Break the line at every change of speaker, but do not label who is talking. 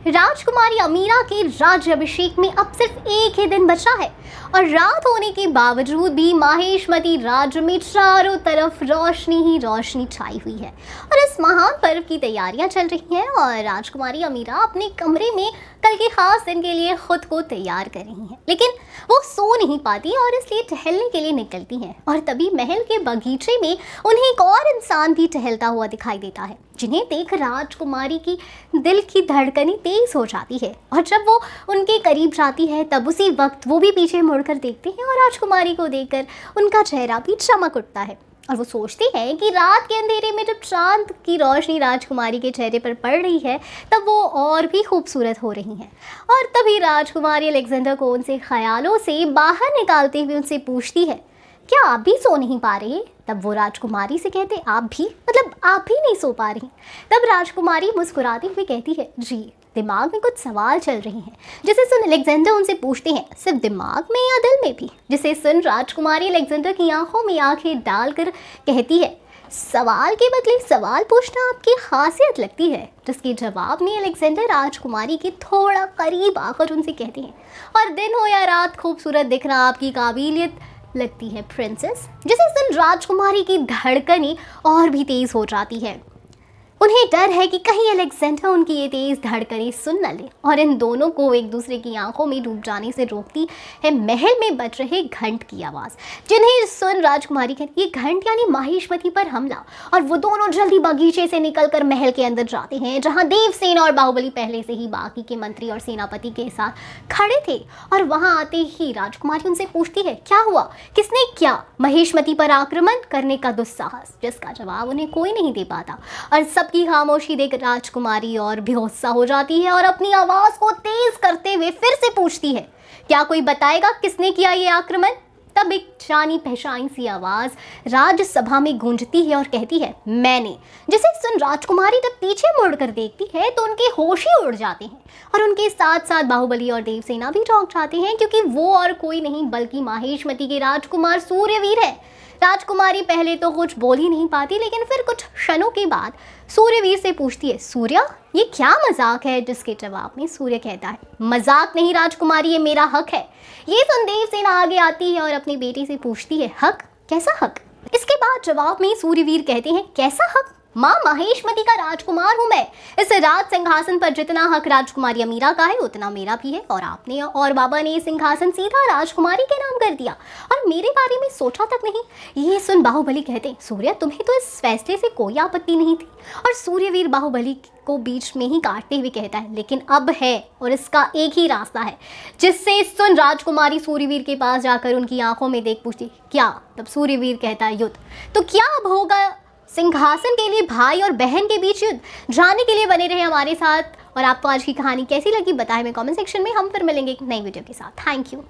राजकुमारी अमीरा के राज्याभिषेक में अब सिर्फ एक ही दिन बचा है और रात होने के बावजूद भी माहेशमती राज्य में चारों तरफ रोशनी ही रोशनी छाई हुई है और इस महान पर्व की तैयारियां चल रही हैं और राजकुमारी अमीरा अपने कमरे में कल के खास दिन के लिए खुद को तैयार कर रही हैं, लेकिन वो सो नहीं पाती और इसलिए टहलने के लिए निकलती हैं और तभी महल के बगीचे में उन्हें एक और इंसान भी टहलता हुआ दिखाई देता है, जिन्हें देख राजकुमारी की दिल की धड़कनें तेज हो जाती है और जब वो उनके करीब जाती है तब उसी वक्त वो भी पीछे मुड़कर देखते हैं और राजकुमारी को देखकर उनका चेहरा भी चमक उठता है और वो सोचती है कि रात के अंधेरे में जब चांद की रोशनी राजकुमारी के चेहरे पर पड़ रही है तब वो और भी खूबसूरत हो रही हैं। और तभी राजकुमारी अलेक्जेंडर को उनसे ख्यालों से बाहर निकालते हुए उनसे पूछती है, क्या आप भी सो नहीं पा रहे? तब वो राजकुमारी से कहते, आप भी? मतलब आप भी नहीं सो पा रही? तब राजकुमारी मुस्कुराती हुई कहती है, जी दिमाग में कुछ सवाल चल रहे हैं। जिसे सुन अलेक्जेंडर उनसे पूछते हैं, सिर्फ दिमाग में या दिल में भी? जिसे सुन राजकुमारी अलेक्जेंडर की आंखों में आंखें डालकर कहती है, सवाल के बदले सवाल पूछना आपकी खासियत लगती है। जिसके जवाब में अलेक्जेंडर राजकुमारी के थोड़ा करीब आकर उनसे कहते हैं, और दिन हो या रात खूबसूरत दिखना आपकी काबिलियत लगती है प्रिंसेस। जिसे सुन राजकुमारी की धड़कनें और भी तेज हो जाती है। उन्हें डर है कि कहीं अलेक्जेंडर उनकी ये तेज धड़कनें सुन न ले और इन दोनों को एक दूसरे की आंखों में डूब जाने से रोकती है महल में बज रहे घंट की आवाज़। जिन्हें सुन राजकुमारी कहती है, घंट यानी माहेशमती पर हमला। और वो दोनों जल्दी बगीचे से निकलकर महल के अंदर जाते हैं, जहां देवसेना और बाहुबली पहले से ही बाकी के मंत्री और सेनापति के साथ खड़े थे। और वहां आते ही राजकुमारी उनसे पूछती है, क्या हुआ? किसने क्या महेशमती पर आक्रमण करने का दुस्साहस? जिसका जवाब उन्हें कोई नहीं दे पाता और सबकी खामोशी देख राजकुमारी और बेहोश हो जाती है और अपनी आवाज को तेज करते हुए फिर से पूछती है, क्या कोई बताएगा किसने किया ये आक्रमण? तब एक जानी पहचानी सी आवाज राज्यसभा में गूंजती है और कहती है, मैंने। जिसे सुन राजकुमारी जब पीछे मुड़कर देखती है तो उनके होश ही उड़ जाते हैं और उनके साथ साथ बाहुबली और देवसेना भी चौंक जाते हैं, क्योंकि वो और कोई नहीं बल्कि माहेशमती के राजकुमार सूर्यवीर है। राजकुमारी पहले तो कुछ बोल ही नहीं पाती, लेकिन फिर कुछ क्षणों के बाद सूर्यवीर से पूछती है, सूर्या ये क्या मजाक है? जिसके जवाब में सूर्य कहता है, मजाक नहीं राजकुमारी, ये मेरा हक है। ये सुन देवसेना आगे आती है और अपनी बेटी से पूछती है, हक? कैसा हक? इसके बाद जवाब में सूर्यवीर कहते हैं, कैसा हक? माँ माहेशमती का राजकुमार हूँ मैं। इस राज सिंहासन पर जितना हक राजकुमारी अमीरा का है उतना मेरा भी है, और आपने और बाबा ने सिंहासन सीधा राजकुमारी के नाम कर दिया और मेरे बारे में सोचा तक नहीं। ये सुन बाहुबली कहते हैं, सूर्य तुम्हें तो इस फैसले से कोई आपत्ति नहीं थी। और सूर्यवीर बाहुबली को बीच में ही काटते हुए कहता है, लेकिन अब है और इसका एक ही रास्ता है। जिससे सुन राजकुमारी सूर्यवीर के पास जाकर उनकी आंखों में देख पूछती, क्या? तब सूर्यवीर कहता है, युद्ध। तो क्या अब होगा? सिंहासन के लिए भाई और बहन के बीच युद्ध। जानने के लिए बने रहे हमारे साथ। और आपको आज की कहानी कैसी लगी बताएं हमें कमेंट सेक्शन में। हम फिर मिलेंगे एक नई वीडियो के साथ। Thank you.